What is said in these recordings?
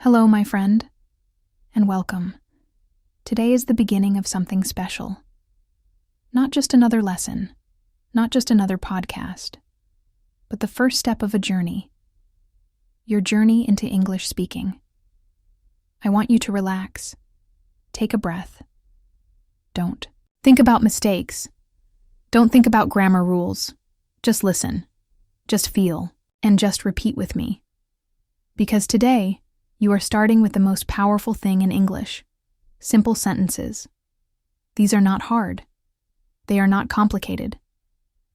Hello, my friend, and welcome. Today is the beginning of something special. Not just another lesson, not just another podcast, but the first step of a journey. Your journey into English speaking. I want you to relax. Take a breath. Don't think about mistakes. Don't think about grammar rules. Just listen. Just feel. And just repeat with me. Because today, you are starting with the most powerful thing in English. Simple sentences. These are not hard. They are not complicated.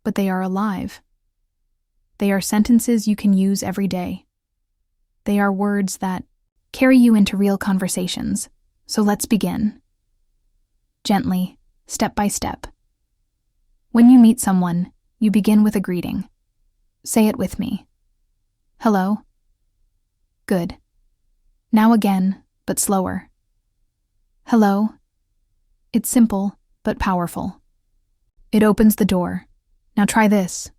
But they are alive. They are sentences you can use every day. They are words that carry you into real conversations. So let's begin. Gently, step by step. When you meet someone, you begin with a greeting. Say it with me. Hello. Good. Now again, but slower. Hello. It's simple, but powerful. It opens the door. Now try this.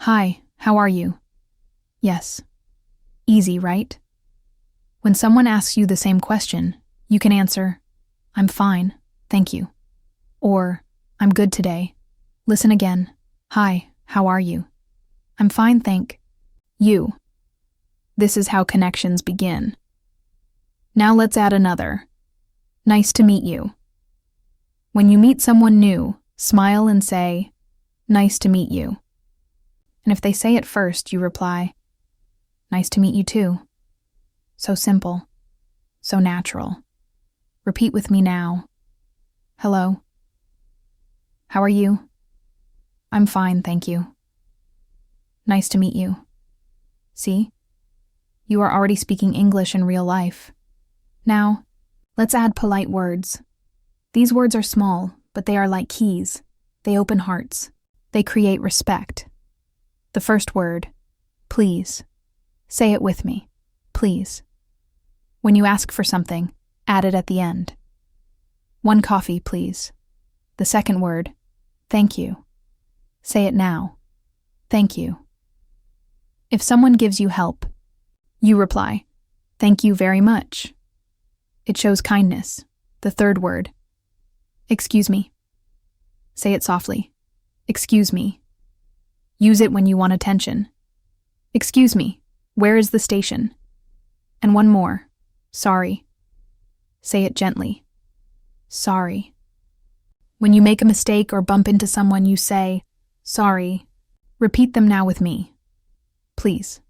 Hi, how are you? Yes. Easy, right? When someone asks you the same question, you can answer, I'm fine, thank you. Or, I'm good today. Listen again. Hi, how are you? I'm fine, thank you. This is how connections begin. Now let's add another. Nice to meet you. When you meet someone new, smile and say, nice to meet you. And if they say it first, you reply, nice to meet you too. So simple. So natural. Repeat with me now. Hello. How are you? I'm fine, thank you. Nice to meet you. See? You are already speaking English in real life. Now, let's add polite words. These words are small, but they are like keys. They open hearts. They create respect. The first word, please. Say it with me. Please. When you ask for something, add it at the end. 1 coffee, please. The second word, thank you. Say it now. Thank you. If someone gives you help, you reply, thank you very much. It shows kindness. The third word, excuse me. Say it softly. Excuse me. Use it when you want attention. Excuse me, where is the station? And one more, sorry. Say it gently. Sorry. When you make a mistake or bump into someone, you say, sorry. Repeat them now with me. Please.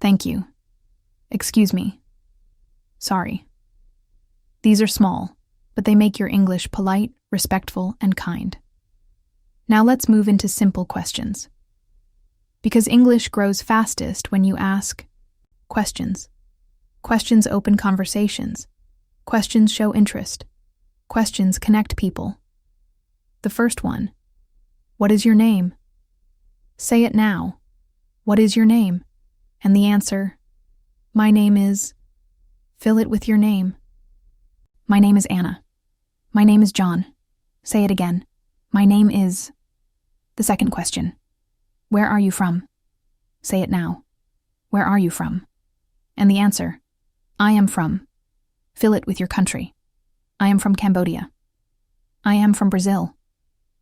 Thank you. Excuse me. Sorry. These are small, but they make your English polite, respectful, and kind. Now let's move into simple questions. Because English grows fastest when you ask questions. Questions open conversations. Questions show interest. Questions connect people. The first one, what is your name? Say it now. What is your name? And the answer, my name is, fill it with your name. My name is Anna. My name is John. Say it again. My name is. The second question, where are you from? Say it now. Where are you from? And the answer, I am from. Fill it with your country. I am from Cambodia. I am from Brazil.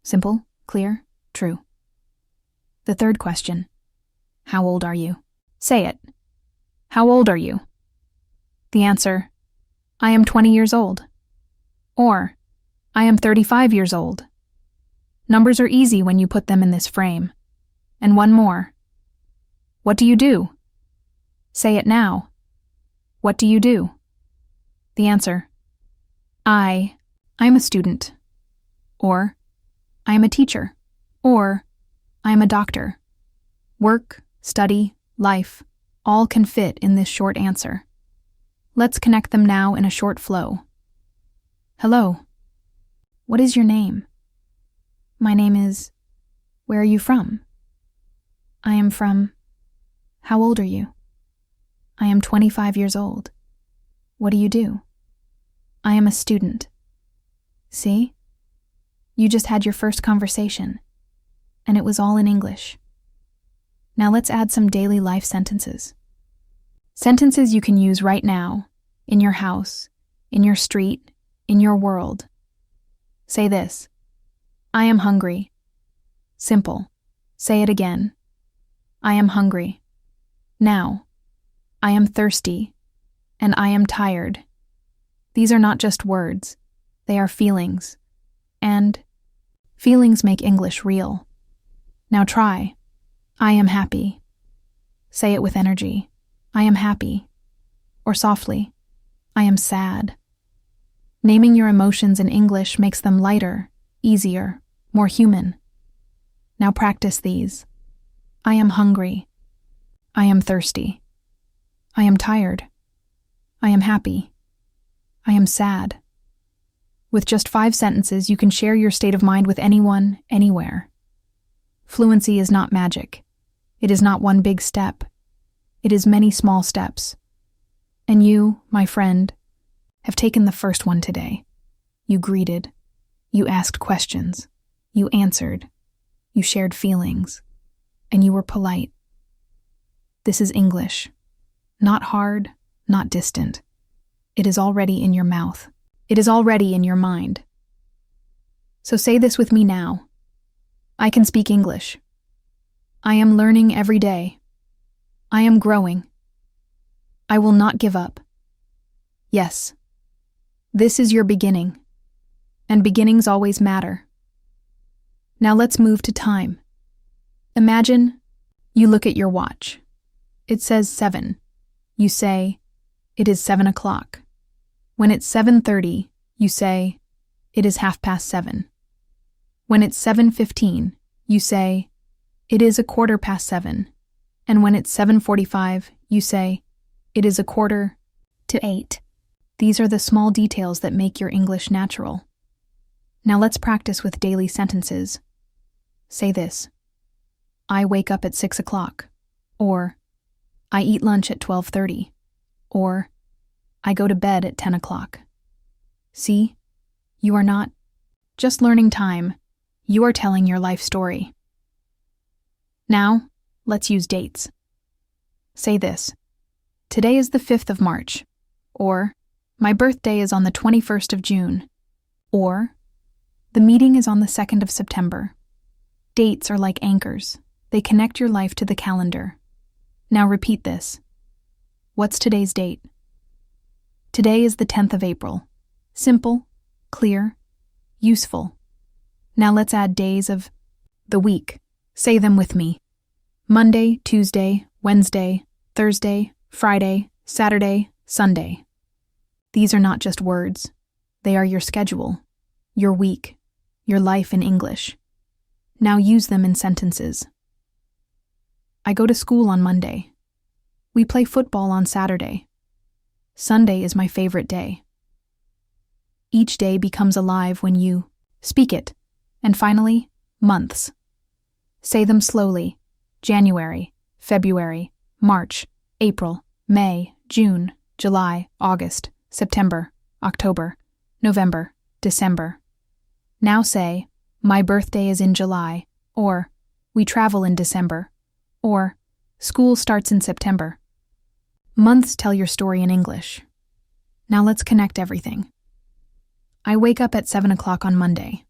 Simple, clear, true. The third question, how old are you? Say it. How old are you? The answer, I am 20 years old. Or, I am 35 years old. Numbers are easy when you put them in this frame. And one more. What do you do? Say it now. What do you do? The answer, I'm a student. Or, I am a teacher. Or, I am a doctor. Work, study, life, all can fit in this short answer. Let's connect them now in a short flow. Hello. What is your name? My name is. Where are you from? I am from. How old are you? I am 25 years old. What do you do? I am a student. See? You just had your first conversation, and it was all in English. Now let's add some daily life sentences. Sentences you can use right now, in your house, in your street, in your world. Say this: I am hungry. Simple. Say it again. I am hungry. Now. I am thirsty. And I am tired. These are not just words. They are feelings. And feelings make English real. Now try. I am happy. Say it with energy. I am happy. Or softly. I am sad. Naming your emotions in English makes them lighter, easier, more human. Now practice these. I am hungry. I am thirsty. I am tired. I am happy. I am sad. With just 5 sentences, you can share your state of mind with anyone, anywhere. Fluency is not magic. It is not one big step. It is many small steps. And you, my friend, have taken the first one today. You greeted. You asked questions. You answered. You shared feelings. And you were polite. This is English. Not hard, not distant. It is already in your mouth. It is already in your mind. So say this with me now. I can speak English. I am learning every day. I am growing. I will not give up. Yes. This is your beginning. And beginnings always matter. Now let's move to time. Imagine you look at your watch. It says 7. You say, it is 7 o'clock. When it's 7:30, you say, it is 7:30. When it's 7:15, you say, it is 7:15. And when it's 7:45, you say, it is 7:45. These are the small details that make your English natural. Now let's practice with daily sentences. Say this: I wake up at 6 o'clock. Or, I eat lunch at 12:30. Or, I go to bed at 10 o'clock. See? You are not just learning time. You are telling your life story. Now, let's use dates. Say this: today is the 5th of March. Or, my birthday is on the 21st of June. Or, the meeting is on the 2nd of September. Dates are like anchors. They connect your life to the calendar. Now repeat this. What's today's date? Today is the 10th of April. Simple, clear, useful. Now let's add days of the week. Say them with me. Monday, Tuesday, Wednesday, Thursday, Friday, Saturday, Sunday. These are not just words. They are your schedule, your week, your life in English. Now use them in sentences. I go to school on Monday. We play football on Saturday. Sunday is my favorite day. Each day becomes alive when you speak it. And finally, months. Say them slowly. January, February, March, April, May, June, July, August, September, October, November, December. Now say, my birthday is in July, or we travel in December, or school starts in September. Months tell your story in English. Now let's connect everything. I wake up at 7 o'clock on Monday.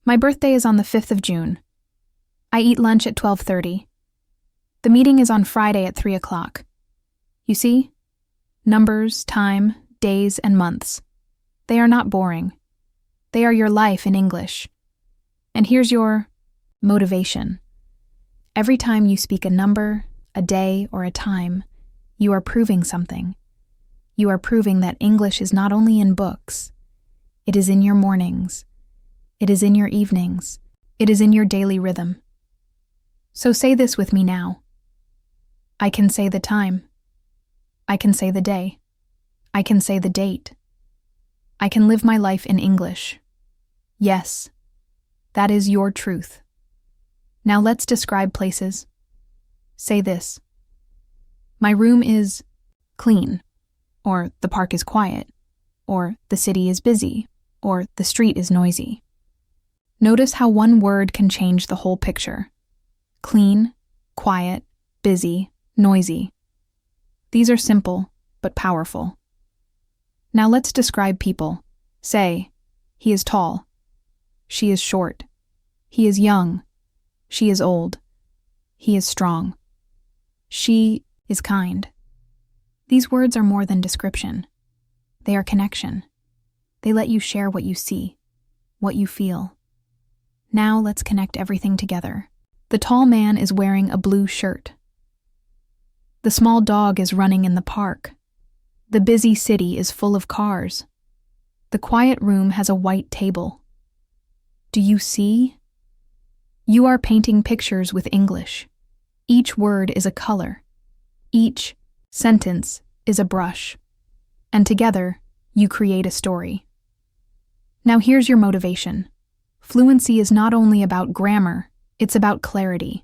My birthday is on the 5th of June. I eat lunch at 12:30. The meeting is on Friday at 3 o'clock. You see? Numbers, time, days, and months. They are not boring. They are your life in English. And here's your motivation. Every time you speak a number, a day, or a time, you are proving something. You are proving that English is not only in books. It is in your mornings. It is in your evenings. It is in your daily rhythm. So say this with me now. I can say the time. I can say the day. I can say the date. I can live my life in English. Yes, that is your truth. Now let's describe places. Say this. My room is clean, or the park is quiet, or the city is busy, or the street is noisy. Notice how one word can change the whole picture. Clean, quiet, busy, noisy. These are simple, but powerful. Now let's describe people. Say, he is tall. She is short. He is young. She is old. He is strong. She is kind. These words are more than description. They are connection. They let you share what you see, what you feel. Now let's connect everything together. The tall man is wearing a blue shirt. The small dog is running in the park. The busy city is full of cars. The quiet room has a white table. Do you see? You are painting pictures with English. Each word is a color. Each sentence is a brush. And together, you create a story. Now here's your motivation. Fluency is not only about grammar, it's about clarity.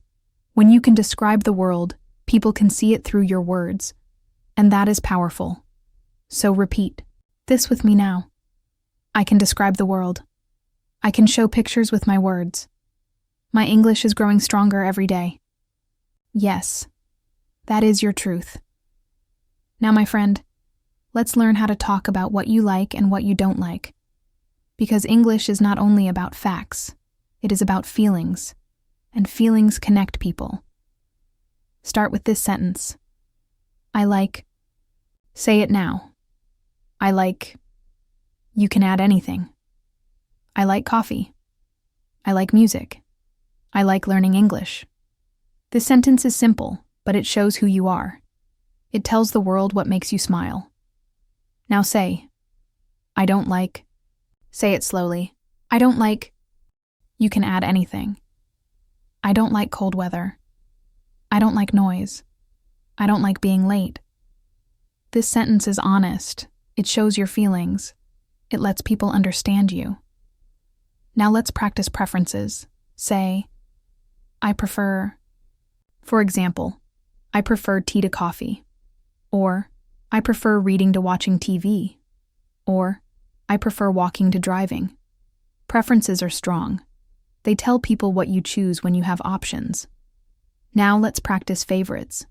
When you can describe the world, people can see it through your words. And that is powerful. So repeat this with me now. I can describe the world. I can show pictures with my words. My English is growing stronger every day. Yes, that is your truth. Now, my friend, let's learn how to talk about what you like and what you don't like. Because English is not only about facts, it is about feelings, and feelings connect people. Start with this sentence. I like. Say it now. I like. You can add anything. I like coffee. I like music. I like learning English. This sentence is simple, but it shows who you are. It tells the world what makes you smile. Now say, I don't like. Say it slowly. I don't like. You can add anything. I don't like cold weather. I don't like noise. I don't like being late. This sentence is honest. It shows your feelings. It lets people understand you. Now let's practice preferences. Say, I prefer. For example, I prefer tea to coffee. Or, I prefer reading to watching TV. Or, I prefer walking to driving. Preferences are strong. They tell people what you choose when you have options. Now let's practice favorites.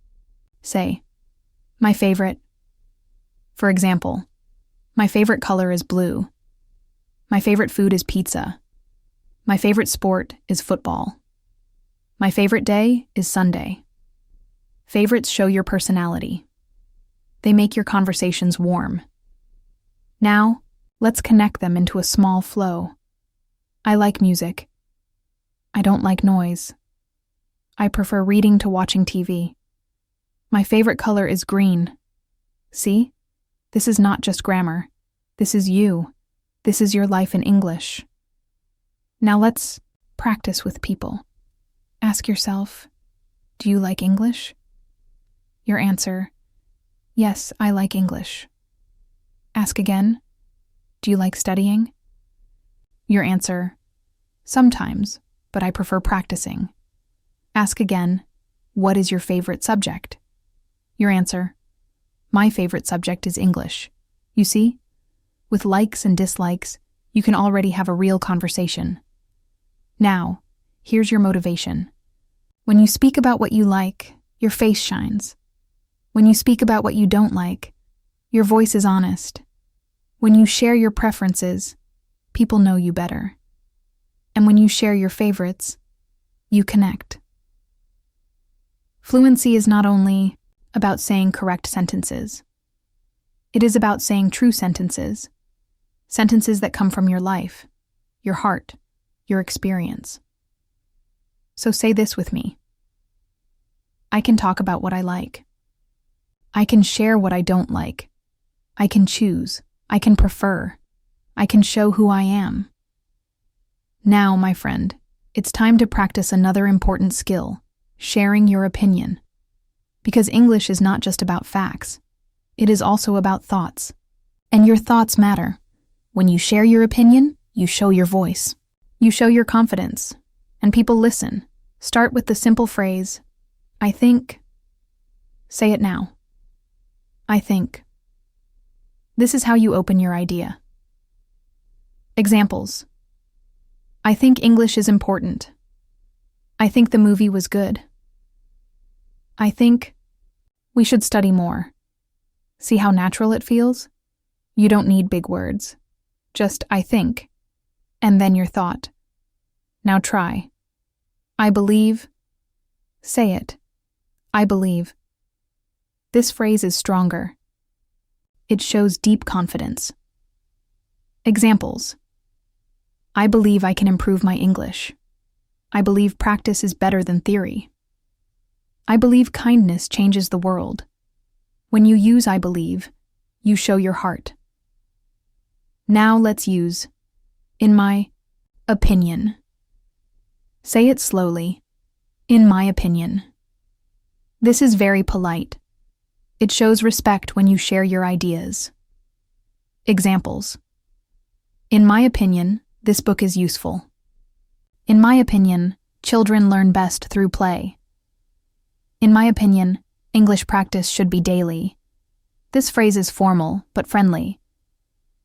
Say, my favorite. For example, my favorite color is blue. My favorite food is pizza. My favorite sport is football. My favorite day is Sunday. Favorites show your personality. They make your conversations warm. Now, let's connect them into a small flow. I like music. I don't like noise. I prefer reading to watching TV. My favorite color is green. See? This is not just grammar. This is you. This is your life in English. Now let's practice with people. Ask yourself, do you like English? Your answer, yes, I like English. Ask again, do you like studying? Your answer, sometimes, but I prefer practicing. Ask again, what is your favorite subject? Your answer, my favorite subject is English. You see? With likes and dislikes, you can already have a real conversation. Now, here's your motivation. When you speak about what you like, your face shines. When you speak about what you don't like, your voice is honest. When you share your preferences, people know you better. And when you share your favorites, you connect. Fluency is not only about saying correct sentences. It is about saying true sentences. Sentences that come from your life, your heart, your experience. So say this with me. I can talk about what I like. I can share what I don't like. I can choose. I can prefer. I can show who I am. Now, my friend, it's time to practice another important skill, sharing your opinion. Because English is not just about facts. It is also about thoughts. And your thoughts matter. When you share your opinion, you show your voice. You show your confidence. And people listen. Start with the simple phrase, I think. Say it now. I think. This is how you open your idea. Examples. I think English is important. I think the movie was good. I think we should study more. See how natural it feels? You don't need big words. Just I think, and then your thought. Now try. I believe. Say it. I believe. This phrase is stronger. It shows deep confidence. Examples. I believe I can improve my English. I believe practice is better than theory. I believe kindness changes the world. When you use I believe, you show your heart. Now let's use in my opinion. Say it slowly. In my opinion. This is very polite. It shows respect when you share your ideas. Examples. In my opinion, this book is useful. In my opinion, children learn best through play. In my opinion, English practice should be daily. This phrase is formal but friendly.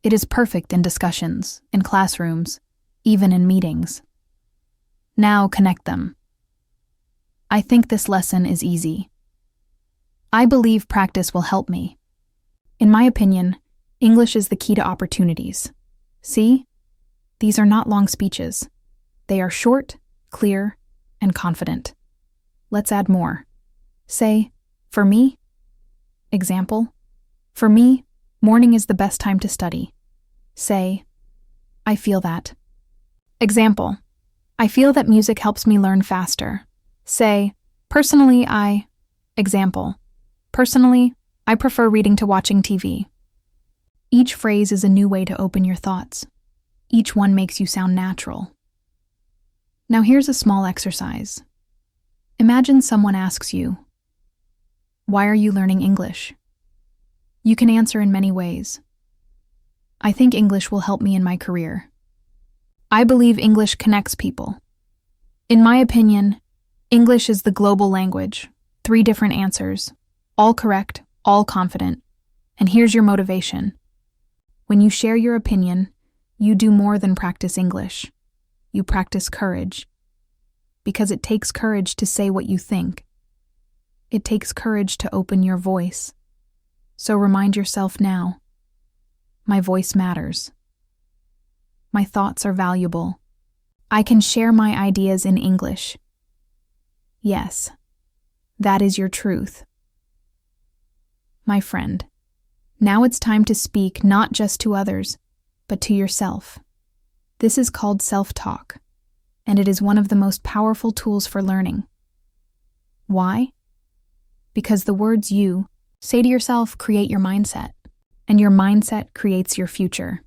It is perfect in discussions, in classrooms, even in meetings. Now connect them. I think this lesson is easy. I believe practice will help me. In my opinion, English is the key to opportunities. See? These are not long speeches. They are short, clear, and confident. Let's add more. Say, for me. Example. For me, morning is the best time to study. Say, I feel that. Example. I feel that music helps me learn faster. Say, personally, I. Example. Personally, I prefer reading to watching TV. Each phrase is a new way to open your thoughts. Each one makes you sound natural. Now here's a small exercise. Imagine someone asks you, why are you learning English? You can answer in many ways. I think English will help me in my career. I believe English connects people. In my opinion, English is the global language. 3 different answers. All correct, all confident. And here's your motivation. When you share your opinion, you do more than practice English. You practice courage. Because it takes courage to say what you think. It takes courage to open your voice. So remind yourself now, my voice matters. My thoughts are valuable. I can share my ideas in English. Yes, that is your truth. My friend, now it's time to speak not just to others, but to yourself. This is called self-talk, and it is one of the most powerful tools for learning. Why? Because the words you say to yourself create your mindset, and your mindset creates your future.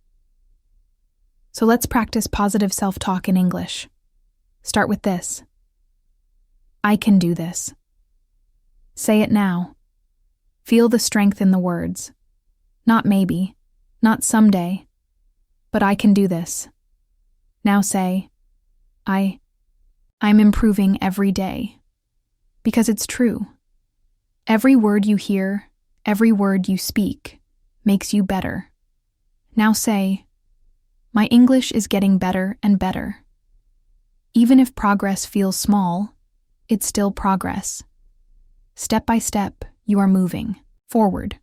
So let's practice positive self-talk in English. Start with this. I can do this. Say it now. Feel the strength in the words. Not maybe, not someday, but I can do this. Now say, I'm improving every day. Because it's true. Every word you hear, every word you speak, makes you better. Now say, my English is getting better and better. Even if progress feels small, it's still progress. Step by step, you are moving forward.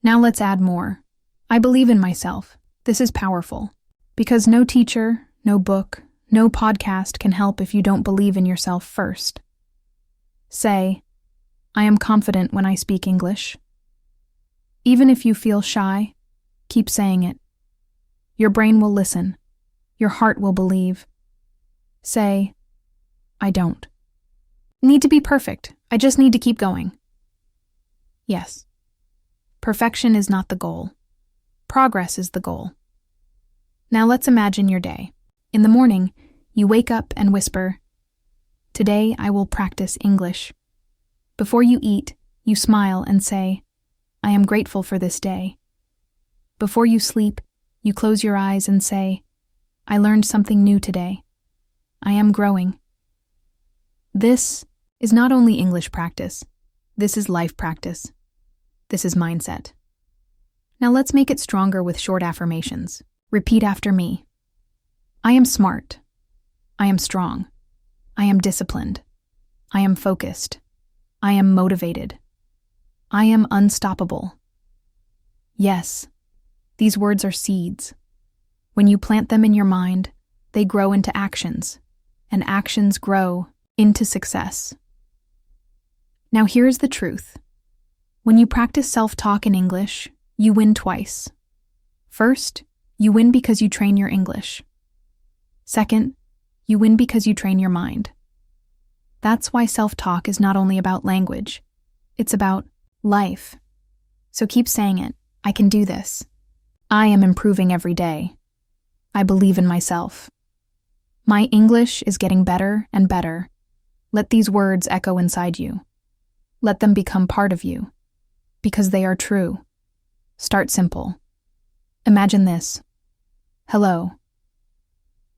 Now let's add more. I believe in myself. This is powerful. Because no teacher, no book, no podcast can help if you don't believe in yourself first. Say, I am confident when I speak English. Even if you feel shy, keep saying it. Your brain will listen. Your heart will believe. Say, I don't need to be perfect. I just need to keep going. Yes. Perfection is not the goal. Progress is the goal. Now let's imagine your day. In the morning, you wake up and whisper, today I will practice English. Before you eat, you smile and say, I am grateful for this day. Before you sleep, you close your eyes and say, I learned something new today. I am growing. This is not only English practice. This is life practice. This is mindset. Now let's make it stronger with short affirmations. Repeat after me. I am smart. I am strong. I am disciplined. I am focused. I am motivated. I am unstoppable. Yes, these words are seeds. When you plant them in your mind, they grow into actions, and actions grow into success. Now here's the truth. When you practice self-talk in English, you win twice. First, you win because you train your English. Second, you win because you train your mind. That's why self-talk is not only about language, it's about life. So keep saying it. I can do this. I am improving every day. I believe in myself. My English is getting better and better. Let these words echo inside you. Let them become part of you, because they are true. Start simple. Imagine this. Hello.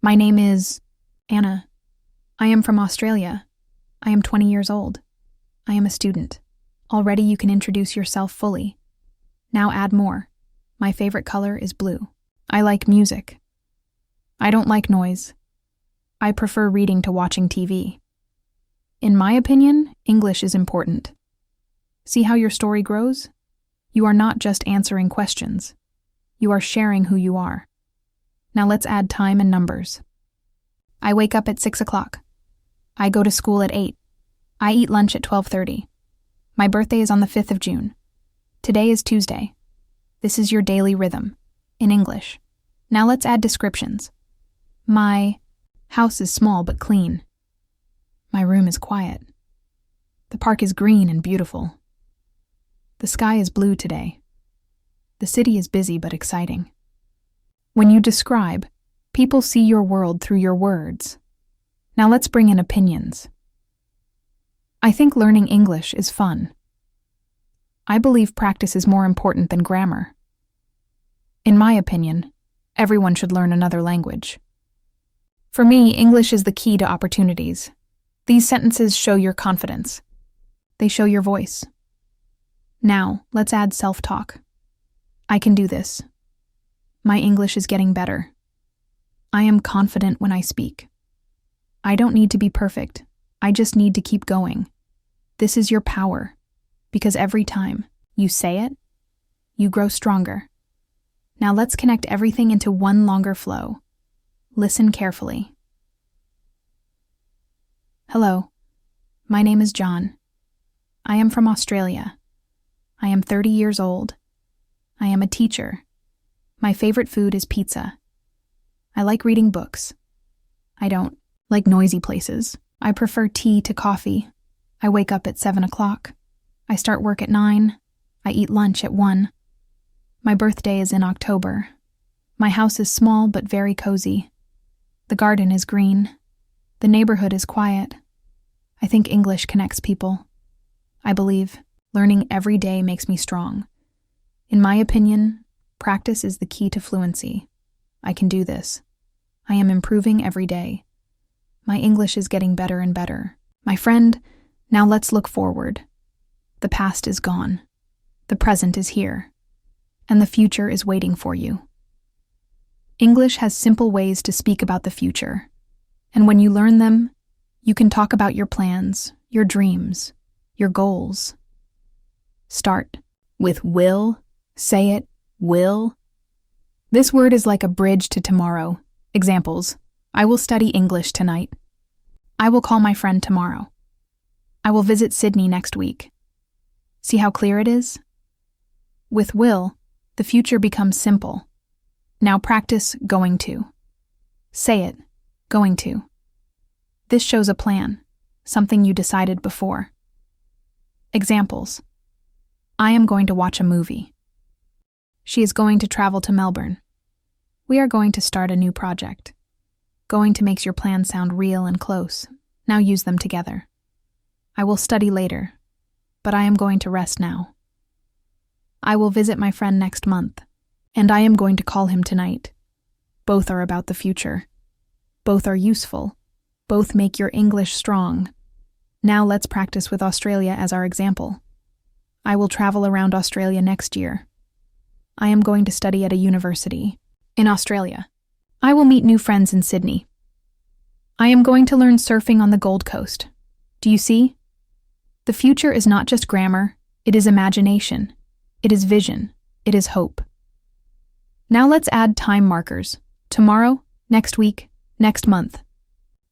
My name is Anna. I am from Australia. I am 20 years old. I am a student. Already you can introduce yourself fully. Now add more. My favorite color is blue. I like music. I don't like noise. I prefer reading to watching TV. In my opinion, English is important. See how your story grows? You are not just answering questions. You are sharing who you are. Now let's add time and numbers. I wake up at 6 o'clock. I go to school at 8. I eat lunch at 12:30. My birthday is on the 5th of June. Today is Tuesday. This is your daily rhythm, in English. Now let's add descriptions. My house is small but clean. My room is quiet. The park is green and beautiful. The sky is blue today. The city is busy but exciting. When you describe, people see your world through your words. Now let's bring in opinions. I think learning English is fun. I believe practice is more important than grammar. In my opinion, everyone should learn another language. For me, English is the key to opportunities. These sentences show your confidence. They show your voice. Now, let's add self-talk. I can do this. My English is getting better. I am confident when I speak. I don't need to be perfect. I just need to keep going. This is your power, because every time you say it, you grow stronger. Now let's connect everything into one longer flow. Listen carefully. Hello, my name is John. I am from Australia. I am 30 years old. I am a teacher. My favorite food is pizza. I like reading books. I don't like noisy places. I prefer tea to coffee. I wake up at 7 o'clock. I start work at 9. I eat lunch at 1. My birthday is in October. My house is small but very cozy. The garden is green. The neighborhood is quiet. I think English connects people. I believe learning every day makes me strong. In my opinion, practice is the key to fluency. I can do this. I am improving every day. My English is getting better and better. My friend, now let's look forward. The past is gone. The present is here. And the future is waiting for you. English has simple ways to speak about the future. And when you learn them, you can talk about your plans, your dreams, your goals. Start with will. Say it, will. This word is like a bridge to tomorrow. Examples. I will study English tonight. I will call my friend tomorrow. I will visit Sydney next week. See how clear it is? With will, the future becomes simple. Now practice going to. Say it, going to. This shows a plan, something you decided before. Examples. I am going to watch a movie. She is going to travel to Melbourne. We are going to start a new project. Going to makes your plan sound real and close. Now use them together. I will study later, but I am going to rest now. I will visit my friend next month, and I am going to call him tonight. Both are about the future. Both are useful. Both make your English strong. Now let's practice with Australia as our example. I will travel around Australia next year. I am going to study at a university in Australia. I will meet new friends in Sydney. I am going to learn surfing on the Gold Coast. Do you see? The future is not just grammar, it is imagination. It is vision. It is hope. Now let's add time markers. Tomorrow, next week, next month,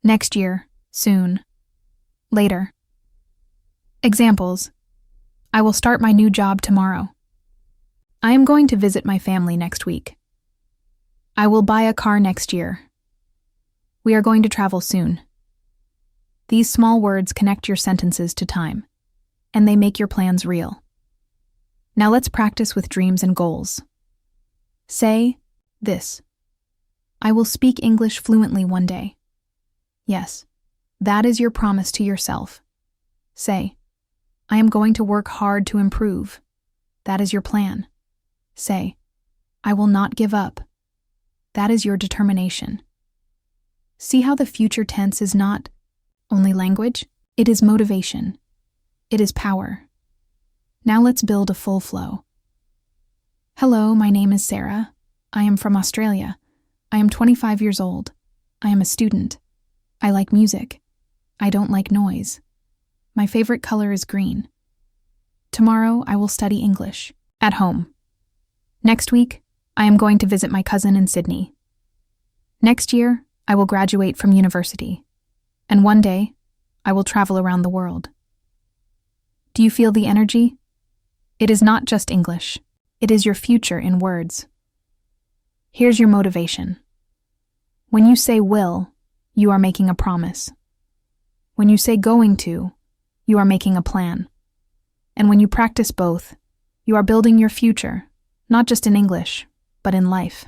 next year, soon, later. Examples. I will start my new job tomorrow. I am going to visit my family next week. I will buy a car next year. We are going to travel soon. These small words connect your sentences to time, and they make your plans real. Now let's practice with dreams and goals. Say this. I will speak English fluently one day. Yes, that is your promise to yourself. Say, I am going to work hard to improve. That is your plan. Say, I will not give up. That is your determination. See how the future tense is not only language? It is motivation. It is power. Now let's build a full flow. Hello, my name is Sarah. I am from Australia. I am 25 years old. I am a student. I like music. I don't like noise. My favorite color is green. Tomorrow I will study English at home. Next week, I am going to visit my cousin in Sydney. Next year, I will graduate from university. And one day, I will travel around the world. Do you feel the energy? It is not just English. It is your future in words. Here's your motivation. When you say will, you are making a promise. When you say going to, you are making a plan. And when you practice both, you are building your future, not just in English, but in life.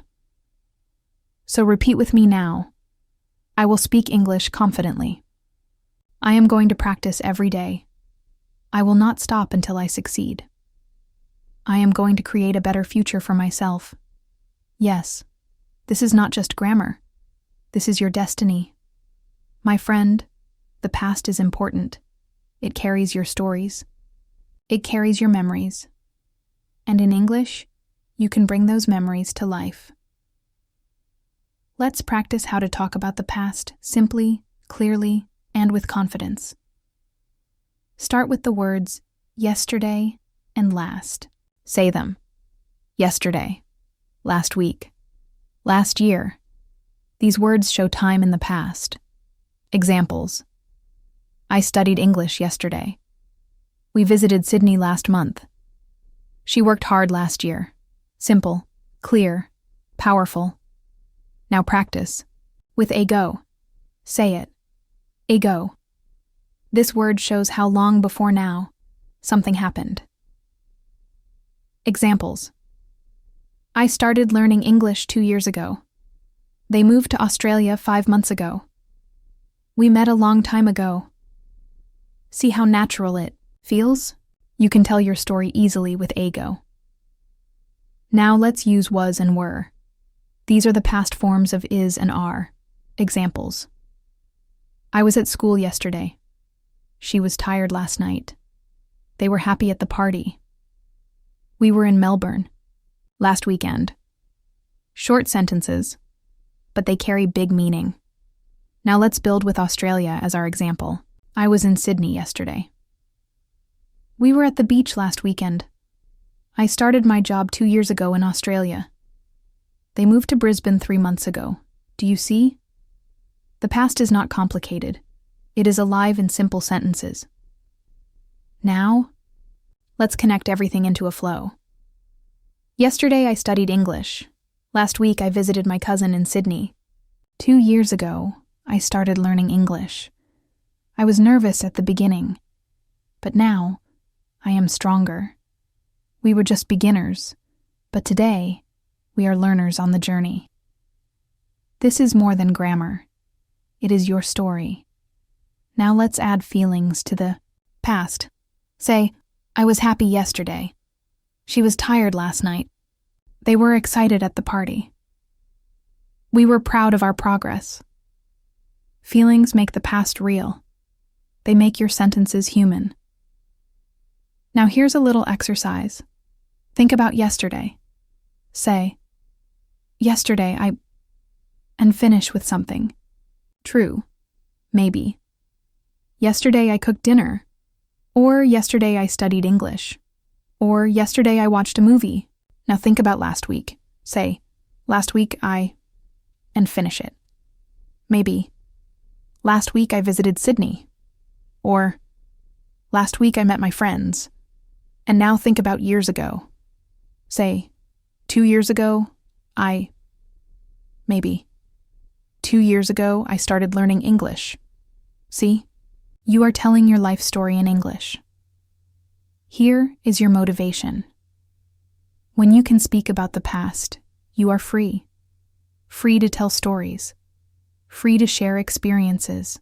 So repeat with me now. I will speak English confidently. I am going to practice every day. I will not stop until I succeed. I am going to create a better future for myself. Yes, this is not just grammar. This is your destiny. My friend, the past is important. It carries your stories. It carries your memories. And in English, you can bring those memories to life. Let's practice how to talk about the past simply, clearly, and with confidence. Start with the words yesterday and last. Say them. Yesterday, last week, last year. These words show time in the past. Examples. I studied English yesterday. We visited Sydney last month. She worked hard last year. Simple, clear, powerful. Now practice. With ago. Say it. Ago. This word shows how long before now something happened. Examples. I started learning English 2 years ago. They moved to Australia 5 months ago. We met a long time ago. See how natural it feels? You can tell your story easily with ago. Now let's use was and were. These are the past forms of is and are. Examples. I was at school yesterday. She was tired last night. They were happy at the party. We were in Melbourne last weekend. Short sentences, but they carry big meaning. Now let's build with Australia as our example. I was in Sydney yesterday. We were at the beach last weekend. I started my job 2 years ago in Australia. They moved to Brisbane 3 months ago. Do you see? The past is not complicated. It is alive in simple sentences. Now, let's connect everything into a flow. Yesterday I studied English. Last week I visited my cousin in Sydney. 2 years ago, I started learning English. I was nervous at the beginning, but now I am stronger. We were just beginners, but today we are learners on the journey. This is more than grammar. It is your story. Now let's add feelings to the past. Say, I was happy yesterday. She was tired last night. They were excited at the party. We were proud of our progress. Feelings make the past real. They make your sentences human. Now here's a little exercise. Think about yesterday. Say, yesterday and finish with something. True. Maybe. Yesterday I cooked dinner. Or yesterday I studied English. Or yesterday I watched a movie. Now think about last week. Say, last week and finish it. Maybe, last week I visited Sydney. Or, last week I met my friends. And now think about years ago. Say, 2 years ago, maybe. 2 years ago, I started learning English. See? You are telling your life story in English. Here is your motivation. When you can speak about the past, you are free. Free to tell stories. Free to share experiences.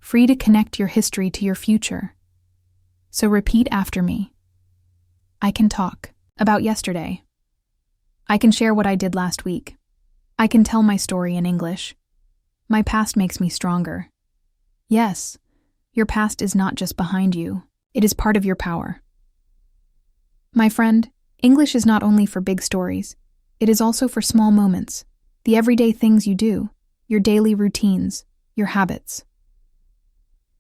Free to connect your history to your future. So repeat after me. I can talk about yesterday. I can share what I did last week. I can tell my story in English. My past makes me stronger. Yes, your past is not just behind you, it is part of your power. My friend, English is not only for big stories, it is also for small moments, the everyday things you do, your daily routines, your habits.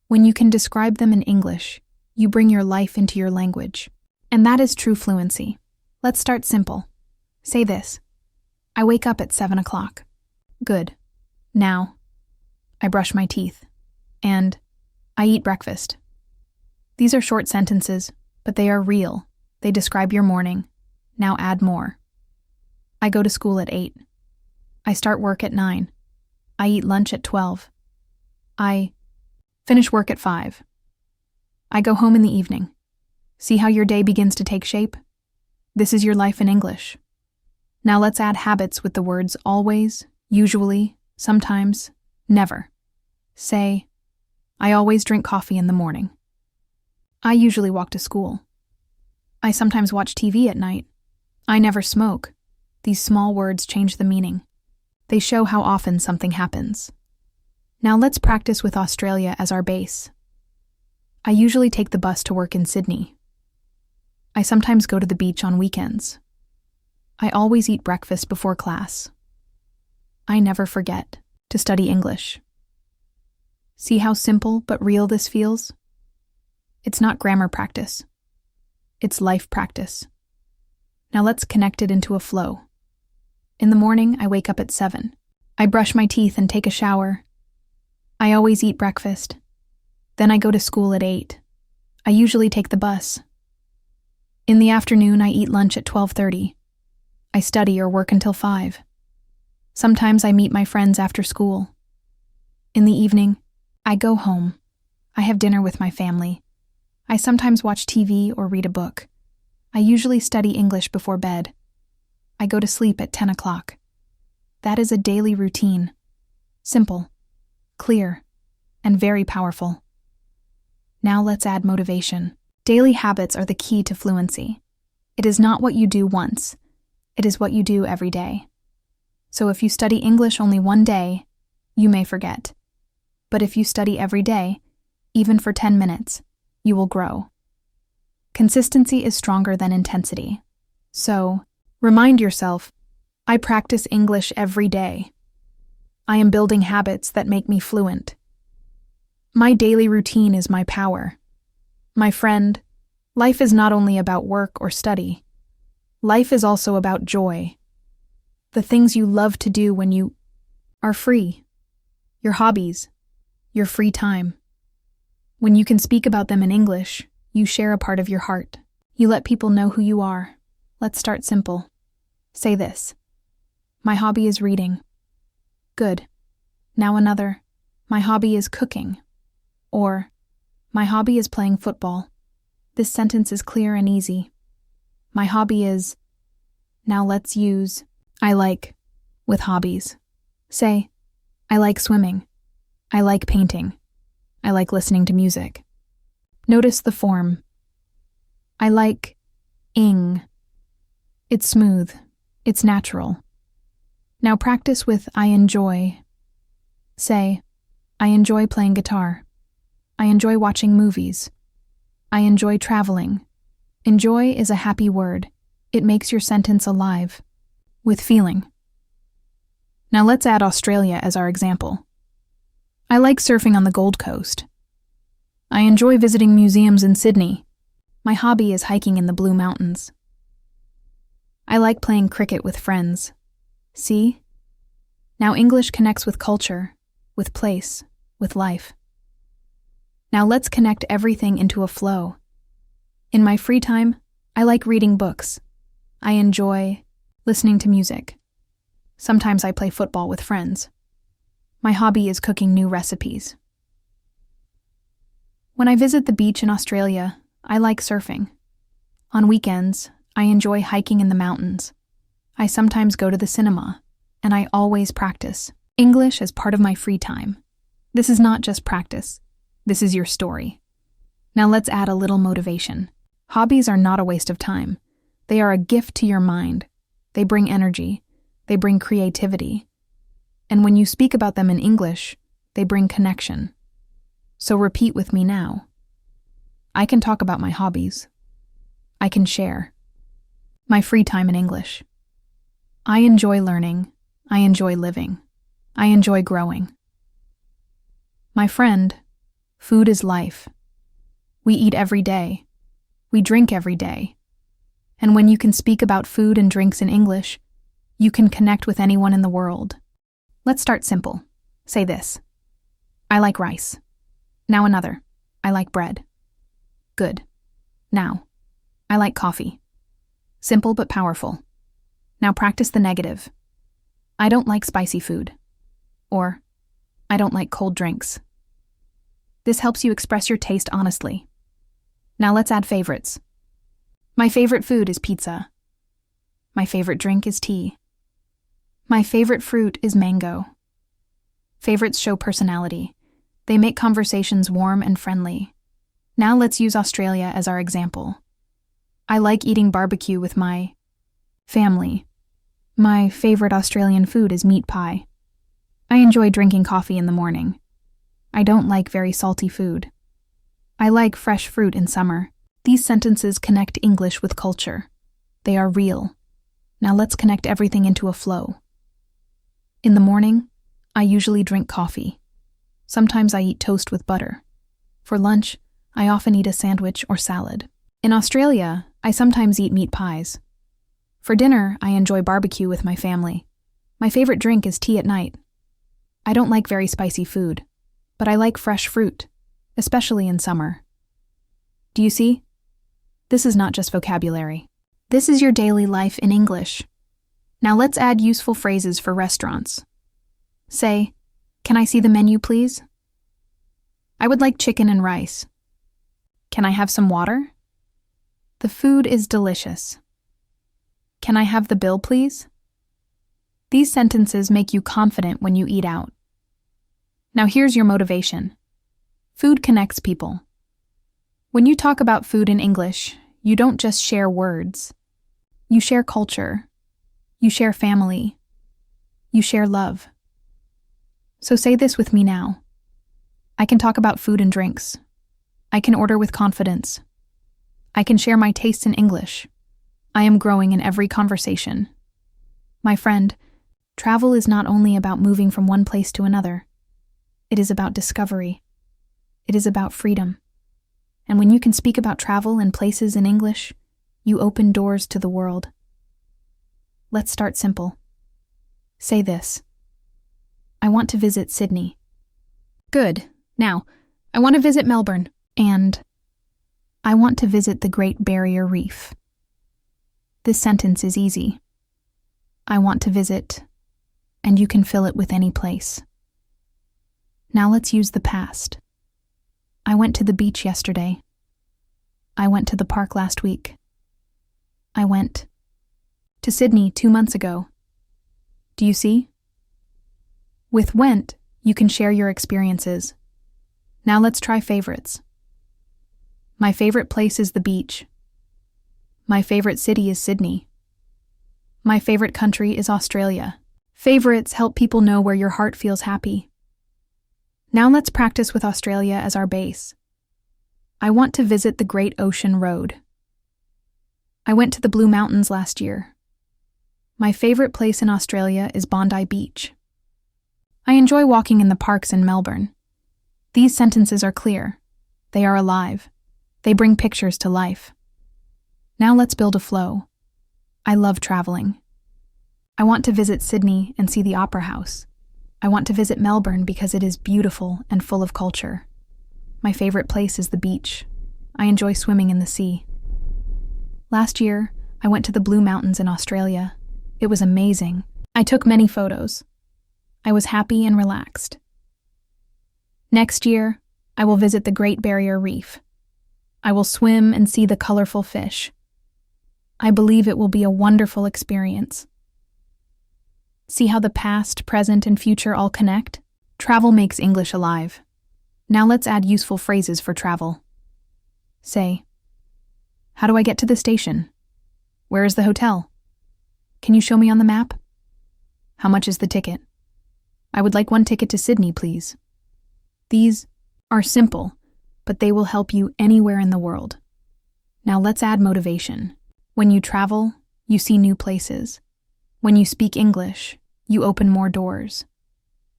When you can describe them in English, you bring your life into your language. And that is true fluency. Let's start simple. Say this. I wake up at 7 o'clock. Good. Now, I brush my teeth. And I eat breakfast. These are short sentences, but they are real. They describe your morning. Now add more. I go to school at 8. I start work at 9. I eat lunch at 12. I finish work at 5. I go home in the evening. See how your day begins to take shape? This is your life in English. Now let's add habits with the words always, usually, sometimes, never. Say, I always drink coffee in the morning. I usually walk to school. I sometimes watch TV at night. I never smoke. These small words change the meaning. They show how often something happens. Now let's practice with Australia as our base. I usually take the bus to work in Sydney. I sometimes go to the beach on weekends. I always eat breakfast before class. I never forget to study English. See how simple but real this feels? It's not grammar practice. It's life practice. Now let's connect it into a flow. In the morning, I wake up at 7. I brush my teeth and take a shower. I always eat breakfast. Then I go to school at 8. I usually take the bus. In the afternoon, I eat lunch at 12:30. I study or work until 5. Sometimes I meet my friends after school. In the evening, I go home. I have dinner with my family. I sometimes watch TV or read a book. I usually study English before bed. I go to sleep at 10 o'clock. That is a daily routine. Simple, clear, and very powerful. Now let's add motivation. Daily habits are the key to fluency. It is not what you do once. It is what you do every day. So if you study English only one day, you may forget. But if you study every day, even for 10 minutes, you will grow. Consistency is stronger than intensity. So, remind yourself, I practice English every day. I am building habits that make me fluent. My daily routine is my power. My friend, life is not only about work or study. Life is also about joy. The things you love to do when you are free. Your hobbies. Your free time. When you can speak about them in English, you share a part of your heart. You let people know who you are. Let's start simple. Say this. My hobby is reading. Good. Now another. My hobby is cooking. Or, my hobby is playing football. This sentence is clear and easy. My hobby is... Now let's use I like with hobbies. Say, I like swimming. I like painting. I like listening to music. Notice the form. I like ing. It's smooth. It's natural. Now practice with I enjoy. Say, I enjoy playing guitar. I enjoy watching movies. I enjoy traveling. Enjoy is a happy word. It makes your sentence alive. With feeling. Now let's add Australia as our example. I like surfing on the Gold Coast. I enjoy visiting museums in Sydney. My hobby is hiking in the Blue Mountains. I like playing cricket with friends. See? Now English connects with culture, with place, with life. Now let's connect everything into a flow. In my free time, I like reading books. I enjoy listening to music. Sometimes I play football with friends. My hobby is cooking new recipes. When I visit the beach in Australia, I like surfing. On weekends, I enjoy hiking in the mountains. I sometimes go to the cinema, and I always practice English as part of my free time. This is not just practice. This is your story. Now let's add a little motivation. Hobbies are not a waste of time. They are a gift to your mind. They bring energy. They bring creativity. And when you speak about them in English, they bring connection. So repeat with me now. I can talk about my hobbies. I can share my free time in English. I enjoy learning. I enjoy living. I enjoy growing. My friend, food is life. We eat every day. We drink every day. And when you can speak about food and drinks in English, you can connect with anyone in the world. Let's start simple. Say this. I like rice. Now another. I like bread. Good. Now, I like coffee. Simple but powerful. Now practice the negative. I don't like spicy food. Or, I don't like cold drinks. This helps you express your taste honestly. Now let's add favorites. My favorite food is pizza. My favorite drink is tea. My favorite fruit is mango. Favorites show personality. They make conversations warm and friendly. Now let's use Australia as our example. I like eating barbecue with my family. My favorite Australian food is meat pie. I enjoy drinking coffee in the morning. I don't like very salty food. I like fresh fruit in summer. These sentences connect English with culture. They are real. Now let's connect everything into a flow. In the morning, I usually drink coffee. Sometimes I eat toast with butter. For lunch, I often eat a sandwich or salad. In Australia, I sometimes eat meat pies. For dinner, I enjoy barbecue with my family. My favorite drink is tea at night. I don't like very spicy food, but I like fresh fruit, especially in summer. Do you see? This is not just vocabulary. This is your daily life in English. Now let's add useful phrases for restaurants. Say, "Can I see the menu, please?" I would like chicken and rice. Can I have some water? The food is delicious. Can I have the bill, please? These sentences make you confident when you eat out. Now here's your motivation. Food connects people. When you talk about food in English, you don't just share words. You share culture. You share family. You share love. So say this with me now. I can talk about food and drinks. I can order with confidence. I can share my tastes in English. I am growing in every conversation. My friend, travel is not only about moving from one place to another. It is about discovery. It is about freedom. And when you can speak about travel and places in English, you open doors to the world. Let's start simple. Say this. I want to visit Sydney. Good. Now, I want to visit Melbourne. And I want to visit the Great Barrier Reef. This sentence is easy. I want to visit, and you can fill it with any place. Now let's use the past. I went to the beach yesterday. I went to the park last week. I went to Sydney 2 months ago. Do you see? With went, you can share your experiences. Now let's try favorites. My favorite place is the beach. My favorite city is Sydney. My favorite country is Australia. Favorites help people know where your heart feels happy. Now let's practice with Australia as our base. I want to visit the Great Ocean Road. I went to the Blue Mountains last year. My favorite place in Australia is Bondi Beach. I enjoy walking in the parks in Melbourne. These sentences are clear. They are alive. They bring pictures to life. Now let's build a flow. I love traveling. I want to visit Sydney and see the Opera House. I want to visit Melbourne because it is beautiful and full of culture. My favorite place is the beach. I enjoy swimming in the sea. Last year, I went to the Blue Mountains in Australia. It was amazing. I took many photos. I was happy and relaxed. Next year, I will visit the Great Barrier Reef. I will swim and see the colorful fish. I believe it will be a wonderful experience. See how the past, present, and future all connect? Travel makes English alive. Now let's add useful phrases for travel. Say, how do I get to the station? Where is the hotel? Can you show me on the map? How much is the ticket? I would like one ticket to Sydney, please. These are simple, but they will help you anywhere in the world. Now let's add motivation. When you travel, you see new places. When you speak English, you open more doors.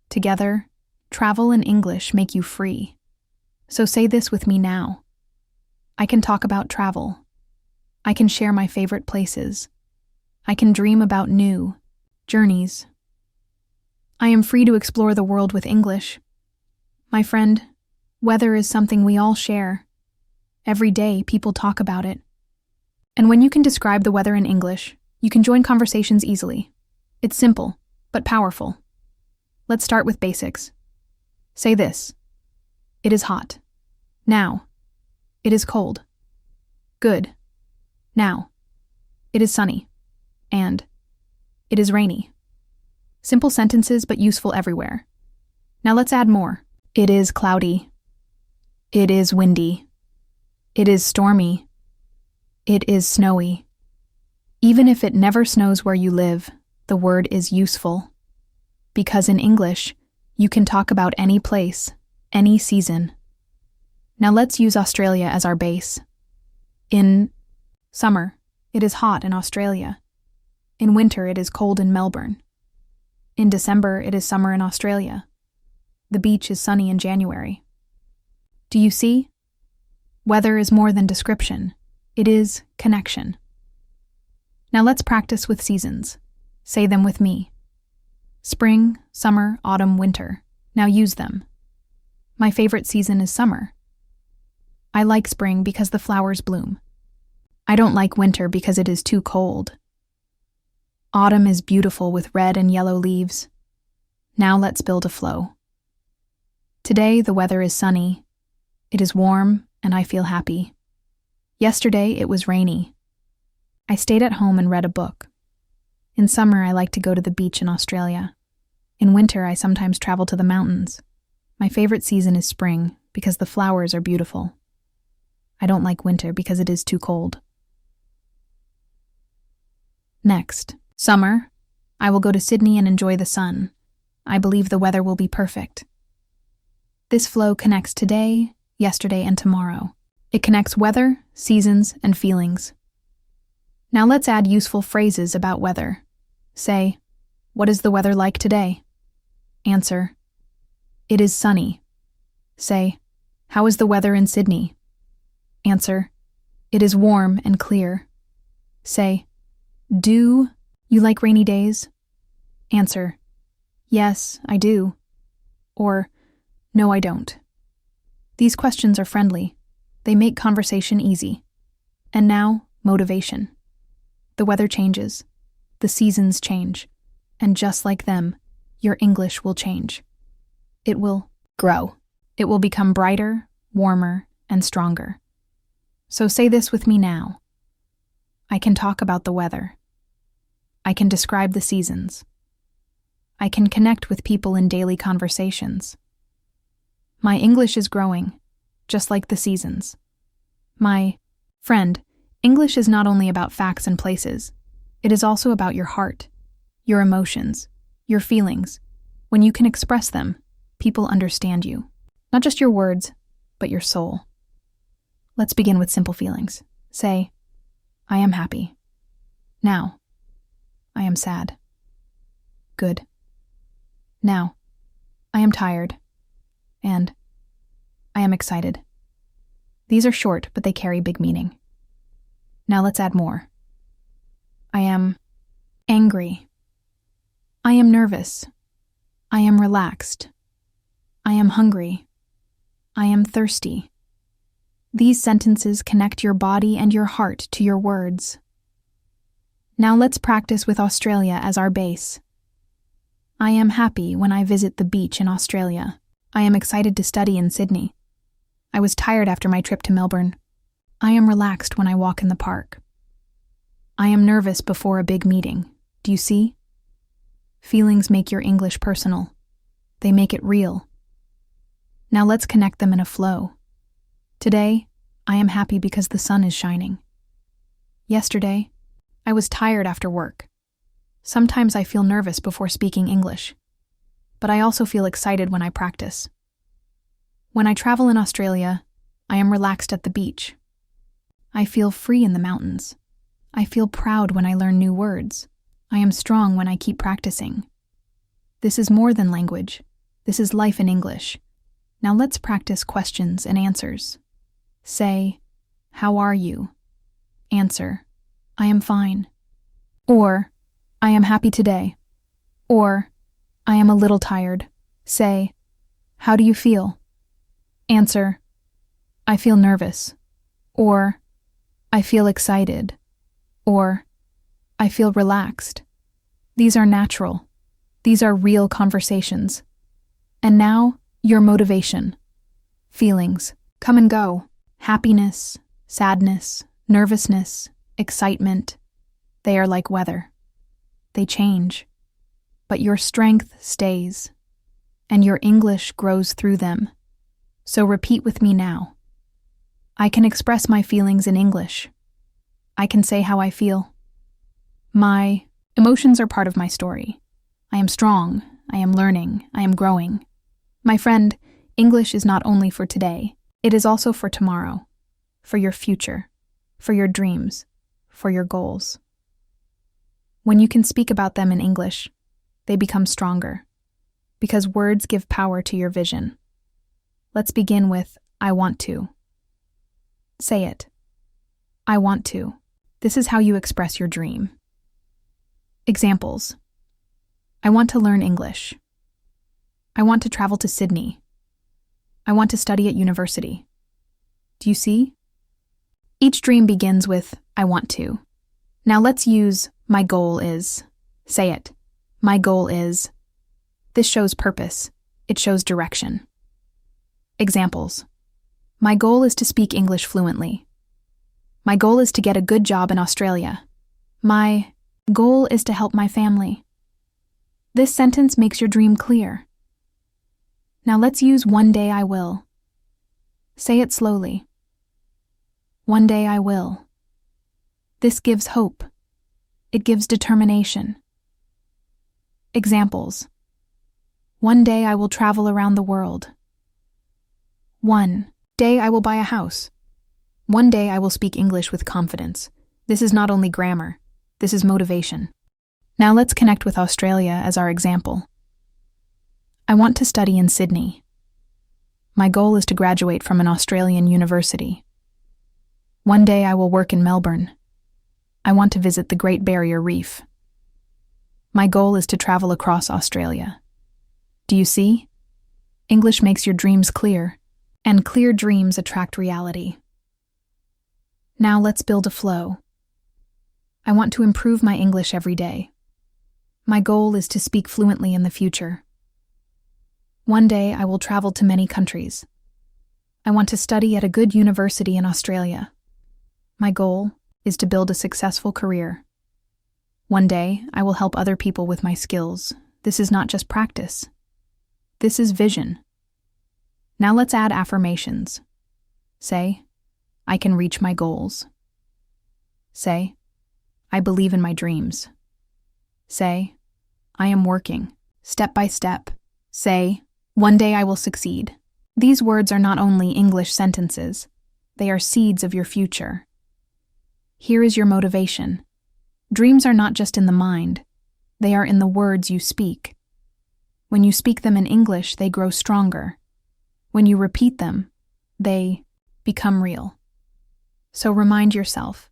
Together, travel and English make you free. So say this with me now. I can talk about travel. I can share my favorite places. I can dream about new journeys. I am free to explore the world with English. My friend, weather is something we all share. Every day, people talk about it. And when you can describe the weather in English, you can join conversations easily. It's simple, but powerful. Let's start with basics. Say this. It is hot. Now. It is cold. Good. Now. It is sunny. And. It is rainy. Simple sentences, but useful everywhere. Now let's add more. It is cloudy. It is windy. It is stormy. It is snowy. Even if it never snows where you live, the word is useful. Because in English, you can talk about any place, any season. Now let's use Australia as our base. In summer, it is hot in Australia. In winter, it is cold in Melbourne. In December, it is summer in Australia. The beach is sunny in January. Do you see? Weather is more than description. It is connection. Now let's practice with seasons. Say them with me. Spring, summer, autumn, winter. Now use them. My favorite season is summer. I like spring because the flowers bloom. I don't like winter because it is too cold. Autumn is beautiful with red and yellow leaves. Now let's build a flow. Today the weather is sunny. It is warm and I feel happy. Yesterday it was rainy. I stayed at home and read a book. In summer, I like to go to the beach in Australia. In winter, I sometimes travel to the mountains. My favorite season is spring because the flowers are beautiful. I don't like winter because it is too cold. Next, summer. I will go to Sydney and enjoy the sun. I believe the weather will be perfect. This flow connects today, yesterday, and tomorrow. It connects weather, seasons, and feelings. Now let's add useful phrases about weather. Say, what is the weather like today? Answer, it is sunny. Say, how is the weather in Sydney? Answer, it is warm and clear. Say, do you like rainy days? Answer, yes, I do. Or, no, I don't. These questions are friendly. They make conversation easy. And now, motivation. The weather changes, the seasons change, and just like them, your English will change. It will grow. It will become brighter, warmer, and stronger. So say this with me now. I can talk about the weather. I can describe the seasons. I can connect with people in daily conversations. My English is growing, just like the seasons. My friend, English is not only about facts and places. It is also about your heart, your emotions, your feelings. When you can express them, people understand you. Not just your words, but your soul. Let's begin with simple feelings. Say, I am happy. Now, I am sad. Good. Now, I am tired. And I am excited. These are short, but they carry big meaning. Now let's add more. I am angry. I am nervous. I am relaxed. I am hungry. I am thirsty. These sentences connect your body and your heart to your words. Now let's practice with Australia as our base. I am happy when I visit the beach in Australia. I am excited to study in Sydney. I was tired after my trip to Melbourne. I am relaxed when I walk in the park. I am nervous before a big meeting. Do you see? Feelings make your English personal. They make it real. Now let's connect them in a flow. Today, I am happy because the sun is shining. Yesterday, I was tired after work. Sometimes I feel nervous before speaking English, but I also feel excited when I practice. When I travel in Australia, I am relaxed at the beach. I feel free in the mountains. I feel proud when I learn new words. I am strong when I keep practicing. This is more than language. This is life in English. Now let's practice questions and answers. Say, "How are you?" Answer, "I am fine." Or, "I am happy today." Or, "I am a little tired." Say, "How do you feel?" Answer, "I feel nervous." Or, "I feel excited." Or, "I feel relaxed." These are natural. These are real conversations. And now, your motivation. Feelings come and go. Happiness, sadness, nervousness, excitement. They are like weather. They change. But your strength stays, and your English grows through them. So repeat with me now. I can express my feelings in English. I can say how I feel. My emotions are part of my story. I am strong. I am learning. I am growing. My friend, English is not only for today, it is also for tomorrow, for your future, for your dreams, for your goals. When you can speak about them in English, they become stronger, because words give power to your vision. Let's begin with, "I want to." Say it. I want to. This is how you express your dream. Examples. I want to learn English. I want to travel to Sydney. I want to study at university. Do you see? Each dream begins with, "I want to." Now let's use, "My goal is." Say it. My goal is. This shows purpose. It shows direction. Examples. My goal is to speak English fluently. My goal is to get a good job in Australia. My goal is to help my family. This sentence makes your dream clear. Now let's use "one day I will." Say it slowly. One day I will. This gives hope. It gives determination. Examples. One day I will travel around the world. One day I will buy a house. One day I will speak English with confidence. This is not only grammar, this is motivation. Now let's connect with Australia as our example. I want to study in Sydney. My goal is to graduate from an Australian university. One day I will work in Melbourne. I want to visit the Great Barrier Reef. My goal is to travel across Australia. Do you see? English makes your dreams clear, and clear dreams attract reality. Now let's build a flow. I want to improve my English every day. My goal is to speak fluently in the future. One day I will travel to many countries. I want to study at a good university in Australia. My goal is to build a successful career. One day I will help other people with my skills. This is not just practice. This is vision. Now let's add affirmations. Say, I can reach my goals. Say, I believe in my dreams. Say, I am working, step by step. Say, one day I will succeed. These words are not only English sentences, they are seeds of your future. Here is your motivation. Dreams are not just in the mind, they are in the words you speak. When you speak them in English, they grow stronger. When you repeat them, they become real. So remind yourself,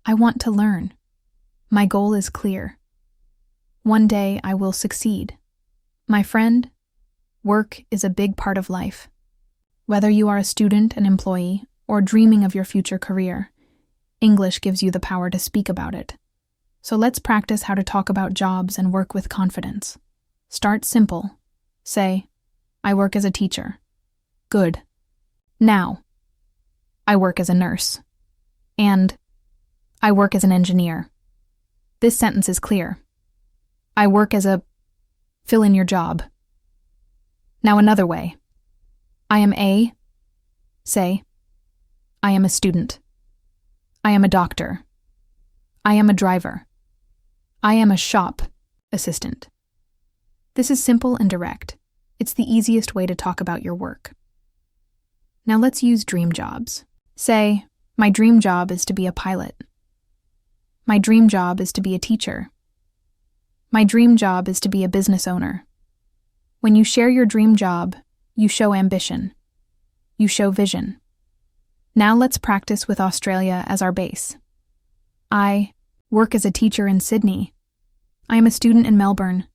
I want to learn. My goal is clear. One day I will succeed. My friend, work is a big part of life. Whether you are a student, an employee, or dreaming of your future career, English gives you the power to speak about it. So let's practice how to talk about jobs and work with confidence. Start simple. Say, I work as a teacher. Good. Now, I work as a nurse. And I work as an engineer. This sentence is clear. I work as a... Fill in your job. Now another way. I am a... Say, I am a student. I am a doctor. I am a driver. I am a shop assistant. This is simple and direct. It's the easiest way to talk about your work. Now let's use dream jobs. Say, my dream job is to be a pilot. My dream job is to be a teacher. My dream job is to be a business owner. When you share your dream job, you show ambition. You show vision. Now let's practice with Australia as our base. I work as a teacher in Sydney. I am a student in Melbourne.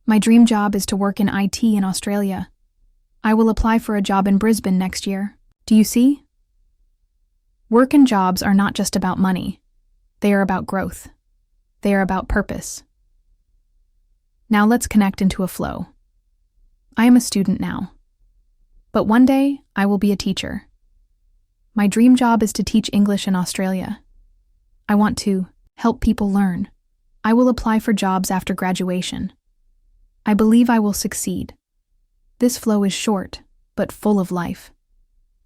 My dream job is to work in IT in Australia. I will apply for a job in Brisbane next year. Do you see? Work and jobs are not just about money. They are about growth. They are about purpose. Now let's connect into a flow. I am a student now. But one day, I will be a teacher. My dream job is to teach English in Australia. I want to help people learn. I will apply for jobs after graduation. I believe I will succeed. This flow is short, but full of life.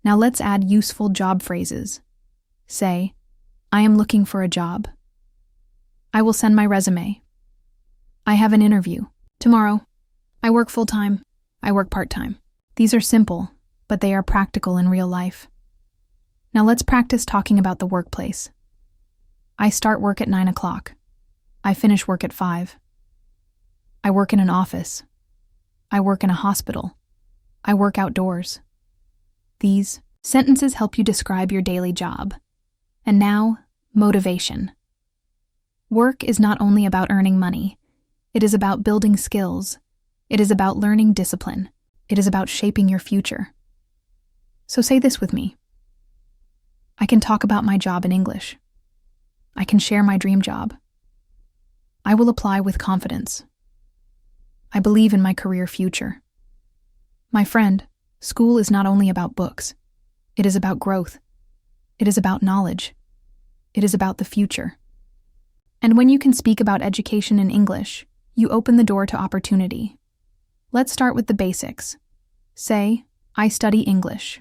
Now let's add useful job phrases. Say, I am looking for a job. I will send my resume. I have an interview tomorrow. I work full-time. I work part-time. These are simple, but they are practical in real life. Now let's practice talking about the workplace. I start work at 9 o'clock. I finish work at 5. I work in an office. I work in a hospital. I work outdoors. These sentences help you describe your daily job. And now, motivation. Work is not only about earning money. It is about building skills. It is about learning discipline. It is about shaping your future. So say this with me. I can talk about my job in English. I can share my dream job. I will apply with confidence. I believe in my career future. My friend, school is not only about books. It is about growth. It is about knowledge. It is about the future. And when you can speak about education in English, you open the door to opportunity. Let's start with the basics. Say, I study English.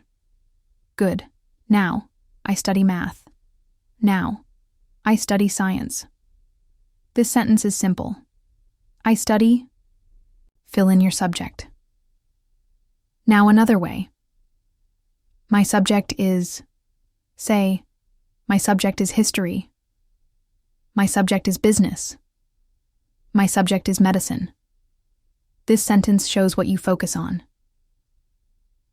Good. Now, I study math. Now, I study science. This sentence is simple. I study... Fill in your subject. Now another way. My subject is... Say, my subject is history. My subject is business. My subject is medicine. This sentence shows what you focus on.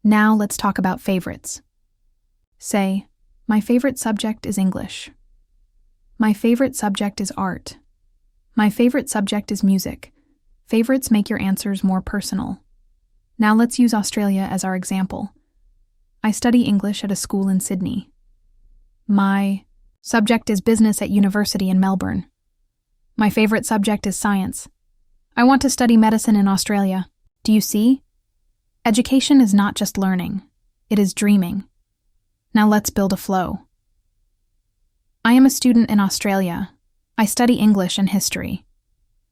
Now let's talk about favorites. Say, my favorite subject is English. My favorite subject is art. My favorite subject is music. Favorites make your answers more personal. Now let's use Australia as our example. I study English at a school in Sydney. My subject is business at university in Melbourne. My favorite subject is science. I want to study medicine in Australia. Do you see? Education is not just learning. It is dreaming. Now let's build a flow. I am a student in Australia. I study English and history.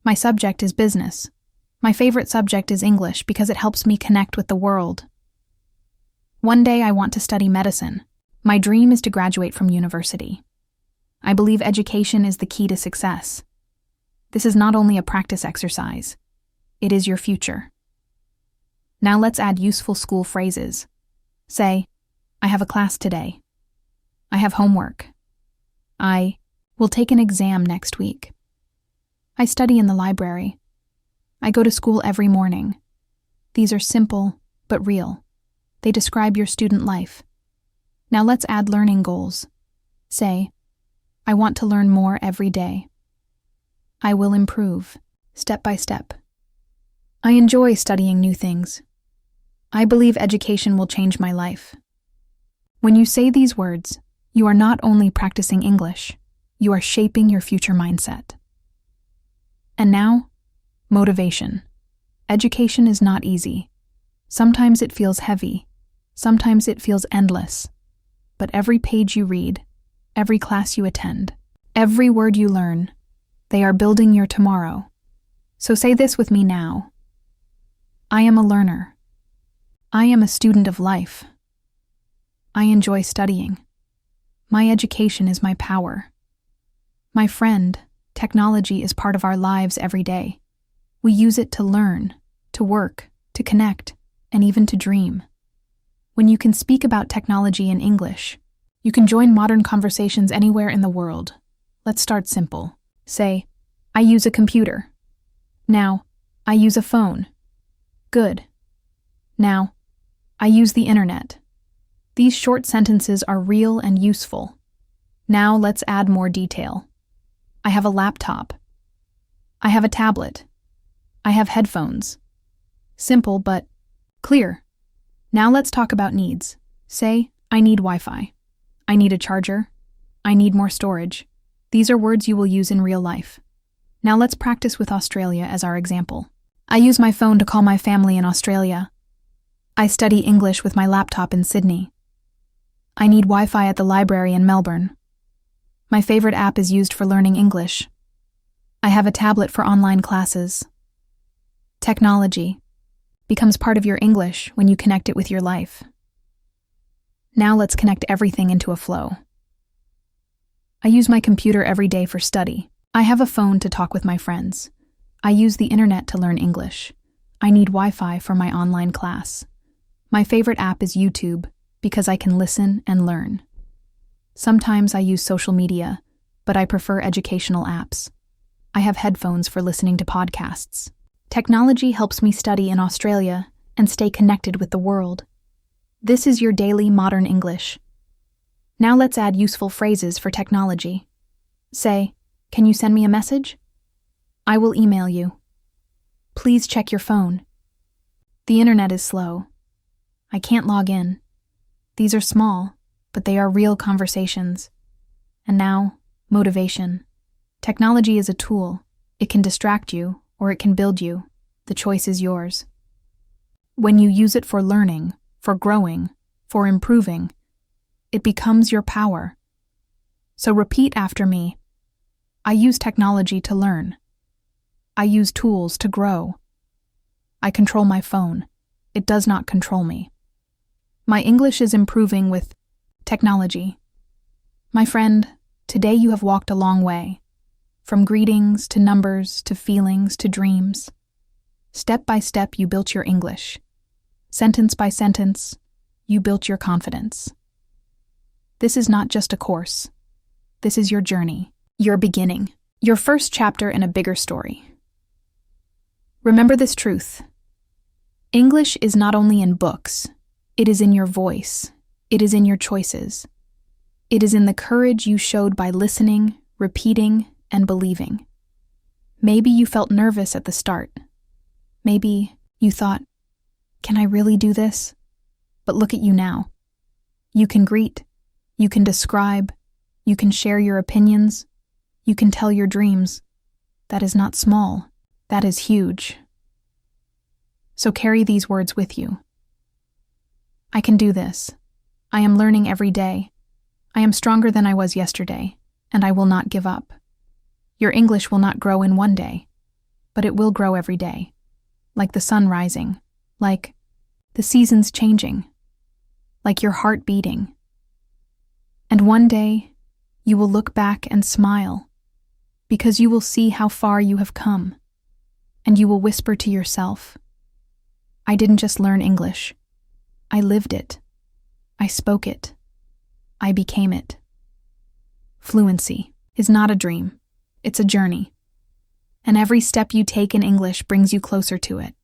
My subject is business. My favorite subject is English because it helps me connect with the world. One day I want to study medicine. My dream is to graduate from university. I believe education is the key to success. This is not only a practice exercise. It is your future. Now let's add useful school phrases. Say, I have a class today. I have homework. I will take an exam next week. I study in the library. I go to school every morning. These are simple, but real. They describe your student life. Now let's add learning goals. Say, I want to learn more every day. I will improve, step by step. I enjoy studying new things. I believe education will change my life. When you say these words, you are not only practicing English, you are shaping your future mindset. And now, motivation. Education is not easy. Sometimes it feels heavy. Sometimes it feels endless. But every page you read, every class you attend, every word you learn, they are building your tomorrow. So say this with me now. I am a learner. I am a student of life. I enjoy studying. My education is my power. My friend, technology is part of our lives every day. We use it to learn, to work, to connect, and even to dream. When you can speak about technology in English, you can join modern conversations anywhere in the world. Let's start simple. Say, I use a computer. Now, I use a phone. Good. Now, I use the internet. These short sentences are real and useful. Now let's add more detail. I have a laptop. I have a tablet. I have headphones. Simple but clear. Now let's talk about needs. Say, I need Wi-Fi. I need a charger. I need more storage. These are words you will use in real life. Now let's practice with Australia as our example. I use my phone to call my family in Australia. I study English with my laptop in Sydney. I need Wi-Fi at the library in Melbourne. My favorite app is used for learning English. I have a tablet for online classes. Technology becomes part of your English when you connect it with your life. Now let's connect everything into a flow. I use my computer every day for study. I have a phone to talk with my friends. I use the internet to learn English. I need Wi-Fi for my online class. My favorite app is YouTube because I can listen and learn. Sometimes I use social media, but I prefer educational apps. I have headphones for listening to podcasts. Technology helps me study in Australia and stay connected with the world. This is your daily modern English. Now let's add useful phrases for technology. Say, can you send me a message? I will email you. Please check your phone. The internet is slow. I can't log in. These are small, but they are real conversations. And now, motivation. Technology is a tool. It can distract you, or it can build you. The choice is yours. When you use it for learning, for growing, for improving, it becomes your power. So repeat after me. I use technology to learn. I use tools to grow. I control my phone. It does not control me. My English is improving with technology. My friend, today you have walked a long way. From greetings to numbers to feelings to dreams. Step by step, you built your English. Sentence by sentence, you built your confidence. This is not just a course. This is your journey, your beginning, your first chapter in a bigger story. Remember this truth. English is not only in books, it is in your voice, it is in your choices. It is in the courage you showed by listening, repeating, and believing. Maybe you felt nervous at the start. Maybe you thought, can I really do this? But look at you now. You can greet, you can describe, you can share your opinions, you can tell your dreams. That is not small, that is huge. So carry these words with you. I can do this. I am learning every day. I am stronger than I was yesterday, and I will not give up. Your English will not grow in one day, but it will grow every day, like the sun rising, like the seasons changing, like your heart beating. And one day, you will look back and smile, because you will see how far you have come, and you will whisper to yourself, I didn't just learn English. I lived it. I spoke it. I became it. Fluency is not a dream. It's a journey. And every step you take in English brings you closer to it.